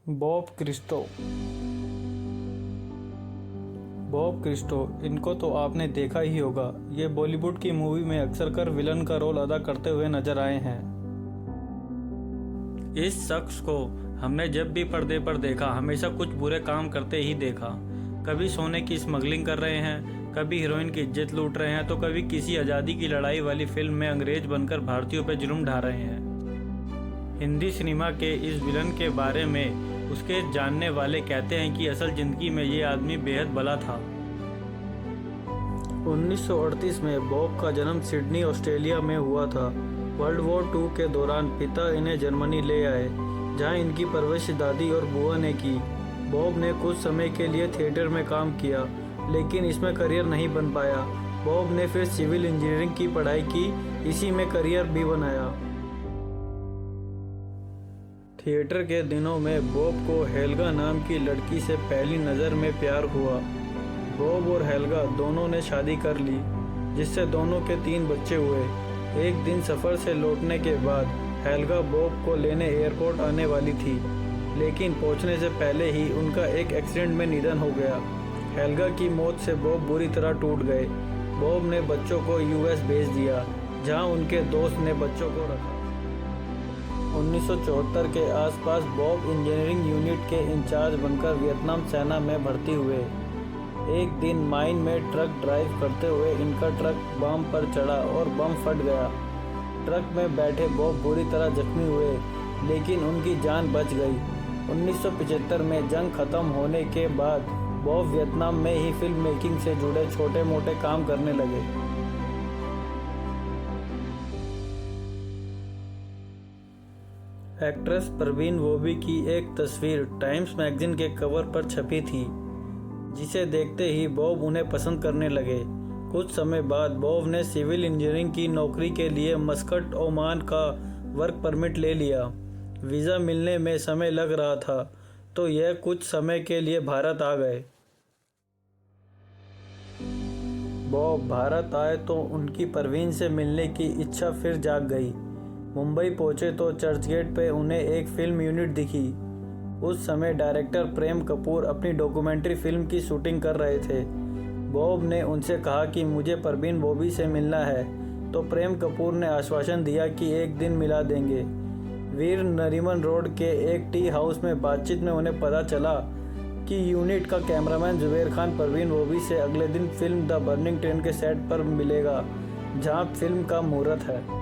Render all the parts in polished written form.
Bob Christo. Bob Christo, इनको तो आपने देखा ही होगा। ये बॉलीवुड की मूवी में अक्सर कर विलन का रोल अदा करते हुए नजर आए हैं। इस शख्स को हमने जब भी पर्दे पर देखा हमेशा कुछ बुरे काम करते ही देखा। कभी सोने की स्मगलिंग कर रहे हैं, कभी हीरोइन की इज्जत लूट रहे हैं, तो कभी किसी आज़ादी की लड़ाई वाली फिल्म में अंग्रेज बनकर भारतीयों पर जुल्म ढा रहे हैं। हिंदी सिनेमा के इस विलन के बारे में उसके जानने वाले कहते हैं कि असल जिंदगी में ये आदमी बेहद भला था। 1938 में बॉब का जन्म सिडनी, ऑस्ट्रेलिया में हुआ था। वर्ल्ड वॉर II के दौरान पिता इन्हें जर्मनी ले आए, जहां इनकी परवरिश दादी और बुआ ने की। बॉब ने कुछ समय के लिए थिएटर में काम किया, लेकिन इसमें करियर नहीं बन पाया। बॉब ने फिर सिविल इंजीनियरिंग की पढ़ाई की, इसी में करियर भी बनाया। थिएटर के दिनों में बॉब को हेल्गा नाम की लड़की से पहली नज़र में प्यार हुआ। बॉब और हेल्गा दोनों ने शादी कर ली, जिससे दोनों के 3 बच्चे हुए। एक दिन सफ़र से लौटने के बाद हेल्गा बॉब को लेने एयरपोर्ट आने वाली थी, लेकिन पहुंचने से पहले ही उनका एक एक्सीडेंट में निधन हो गया। हेल्गा की मौत से बॉब बुरी तरह टूट गए। बॉब ने बच्चों को US भेज दिया, जहां उनके दोस्त ने बच्चों को रखा। 1974 के आसपास बॉब इंजीनियरिंग यूनिट के इंचार्ज बनकर वियतनाम सेना में भर्ती हुए। एक दिन माइन में ट्रक ड्राइव करते हुए इनका ट्रक बम पर चढ़ा और बम फट गया। ट्रक में बैठे बॉब बुरी तरह जख्मी हुए, लेकिन उनकी जान बच गई। 1975 में जंग खत्म होने के बाद बॉब वियतनाम में ही फिल्म मेकिंग से जुड़े छोटे मोटे काम करने लगे। एक्ट्रेस परवीन वोबी की एक तस्वीर टाइम्स मैगजीन के कवर पर छपी थी, जिसे देखते ही बॉब उन्हें पसंद करने लगे। कुछ समय बाद बॉब ने सिविल इंजीनियरिंग की नौकरी के लिए मस्कट, ओमान का वर्क परमिट ले लिया। वीज़ा मिलने में समय लग रहा था, तो यह कुछ समय के लिए भारत आ गए। बॉब भारत आए तो उनकी परवीन से मिलने की इच्छा फिर जाग गई। मुंबई पहुंचे तो चर्चगेट पे उन्हें एक फिल्म यूनिट दिखी। उस समय डायरेक्टर प्रेम कपूर अपनी डॉक्यूमेंट्री फिल्म की शूटिंग कर रहे थे। बॉब ने उनसे कहा कि मुझे परवीन बॉबी से मिलना है, तो प्रेम कपूर ने आश्वासन दिया कि एक दिन मिला देंगे। वीर नरीमन रोड के एक टी हाउस में बातचीत में उन्हें पता चला कि यूनिट का कैमरामैन जुबेर खान परवीन बॉबी से अगले दिन फिल्म द बर्निंग ट्रेन के सेट पर मिलेगा, जहां फिल्म का मुहूर्त है।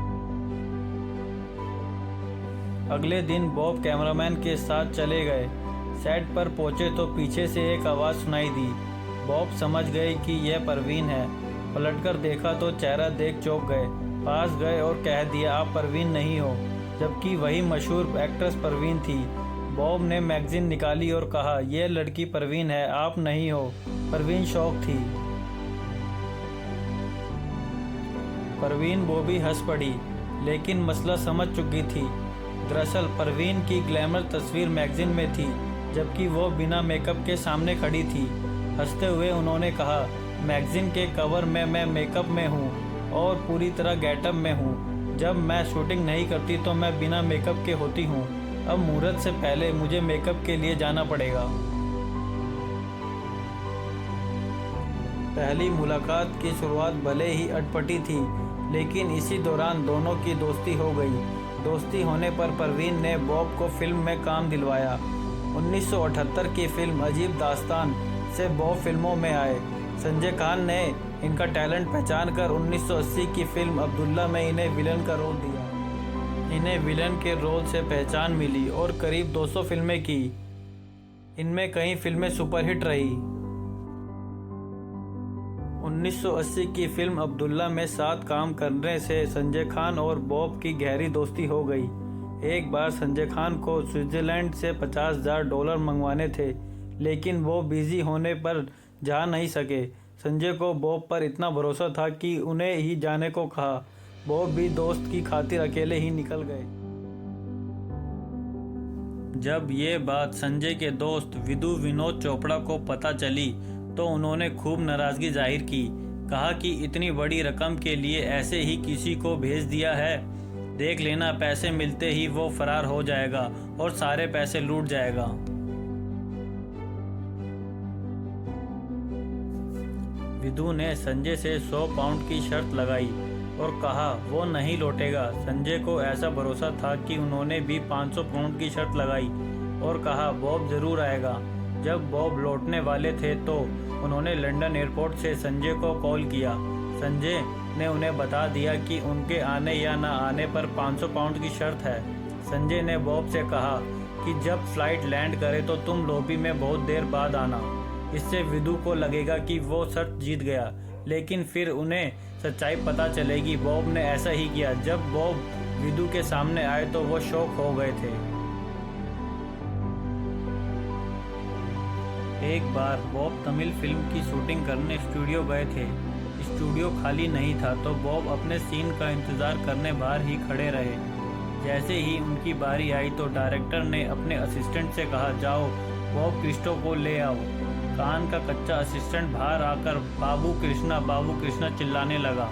अगले दिन बॉब कैमरामैन के साथ चले गए। सेट पर पहुंचे तो पीछे से एक आवाज़ सुनाई दी। बॉब समझ गए कि यह परवीन है। पलटकर देखा तो चेहरा देख चौंक गए। पास गए और कह दिया, आप परवीन नहीं हो, जबकि वही मशहूर एक्ट्रेस परवीन थी। बॉब ने मैगजीन निकाली और कहा, यह लड़की परवीन है, आप नहीं हो। परवीन शॉक थी। परवीन बॉबी हंस पड़ी, लेकिन मसला समझ चुकी थी। दरअसल परवीन की ग्लैमर तस्वीर मैगजीन में थी, जबकि वो बिना मेकअप के सामने खड़ी थी। हंसते हुए उन्होंने कहा, मैगजीन के कवर में मैं मेकअप में हूँ और पूरी तरह गेटअप में हूँ। जब मैं शूटिंग नहीं करती तो मैं बिना मेकअप के होती हूँ। अब मुहूर्त से पहले मुझे मेकअप के लिए जाना पड़ेगा। पहली मुलाकात की शुरुआत भले ही अटपटी थी, लेकिन इसी दौरान दोनों की दोस्ती हो गई। दोस्ती होने पर परवीन ने बॉब को फिल्म में काम दिलवाया। 1978 की फिल्म अजीब दास्तान से बॉब फिल्मों में आए। संजय खान ने इनका टैलेंट पहचान कर 1980 की फिल्म अब्दुल्ला में इन्हें विलन का रोल दिया। इन्हें विलन के रोल से पहचान मिली और करीब 200 फिल्में की। इनमें कई फिल्में सुपरहिट रही। 1980 की फिल्म अब्दुल्ला में साथ काम करने से संजय खान और बॉब की गहरी दोस्ती हो गई। एक बार संजय खान को स्विट्ज़रलैंड से $50,000 मंगवाने थे, लेकिन वो बिजी होने पर जा नहीं सके। संजय को बॉब पर इतना भरोसा था कि उन्हें ही जाने को कहा। बॉब भी दोस्त की खातिर अकेले ही निकल गए। जब ये बात संजय के दोस्त विदु विनोद चोपड़ा को पता चली तो उन्होंने खूब नाराज़गी जाहिर की। कहा कि इतनी बड़ी रकम के लिए ऐसे ही किसी को भेज दिया है, देख लेना पैसे मिलते ही वो फरार हो जाएगा और सारे पैसे लूट जाएगा। विधु ने संजय से 100 पाउंड की शर्त लगाई और कहा वो नहीं लौटेगा। संजय को ऐसा भरोसा था कि उन्होंने भी 500 पाउंड की शर्त लगाई और कहा बॉब जरूर आएगा। जब बॉब लौटने वाले थे तो उन्होंने लंदन एयरपोर्ट से संजय को कॉल किया। संजय ने उन्हें बता दिया कि उनके आने या न आने पर 500 पाउंड की शर्त है। संजय ने बॉब से कहा कि जब फ्लाइट लैंड करे तो तुम लॉबी में बहुत देर बाद आना। इससे विधु को लगेगा कि वो शर्त जीत गया, लेकिन फिर उन्हें सच्चाई पता चलेगी। बॉब ने ऐसा ही किया। जब बॉब विधु के सामने आए तो वो शॉक हो गए थे। एक बार बॉब तमिल फिल्म की शूटिंग करने स्टूडियो गए थे। स्टूडियो खाली नहीं था तो बॉब अपने सीन का इंतज़ार करने बाहर ही खड़े रहे। जैसे ही उनकी बारी आई तो डायरेक्टर ने अपने असिस्टेंट से कहा जाओ बॉब क्रिस्टो को ले आओ। कान का कच्चा असिस्टेंट बाहर आकर बाबू कृष्णा चिल्लाने लगा।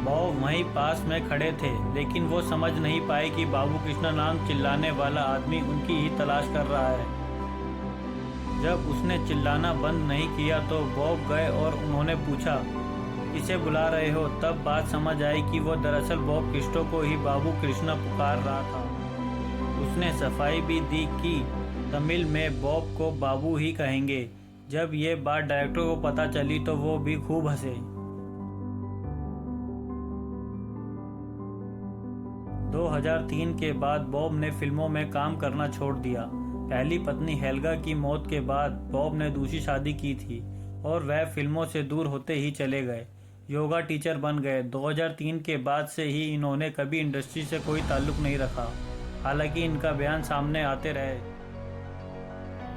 बॉब वहीं पास में खड़े थे, लेकिन वो समझ नहीं पाए कि बाबू कृष्णा नाम चिल्लाने वाला आदमी उनकी ही तलाश कर रहा है। जब उसने चिल्लाना बंद नहीं किया तो बॉब गए और उन्होंने पूछा किसे बुला रहे हो। तब बात समझ आई कि वो दरअसल बॉब क्रिस्टो को ही बाबू कृष्णा पुकार रहा था। उसने सफाई भी दी कि तमिल में बॉब को बाबू ही कहेंगे। जब ये बात डायरेक्टर को पता चली तो वो भी खूब हंसे। 2003 के बाद बॉब ने फिल्मों में काम करना छोड़ दिया। पहली पत्नी हेल्गा की मौत के बाद बॉब ने दूसरी शादी की थी और वह फिल्मों से दूर होते ही चले गए। योगा टीचर बन गए। 2003 के बाद से ही इन्होंने कभी इंडस्ट्री से कोई ताल्लुक नहीं रखा, हालांकि इनका बयान सामने आते रहे।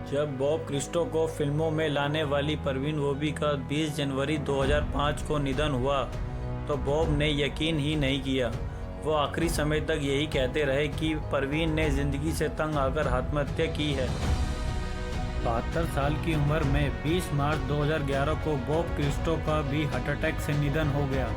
जब बॉब क्रिस्टो को फिल्मों में लाने वाली परवीन वोबी का 20 जनवरी 2005 को निधन हुआ तो बॉब ने यकीन ही नहीं किया। वो आखिरी समय तक यही कहते रहे कि परवीन ने जिंदगी से तंग आकर आत्महत्या की है। 72 साल की उम्र में 20 मार्च 2011 को बॉब क्रिस्टो का भी हार्ट अटैक से निधन हो गया।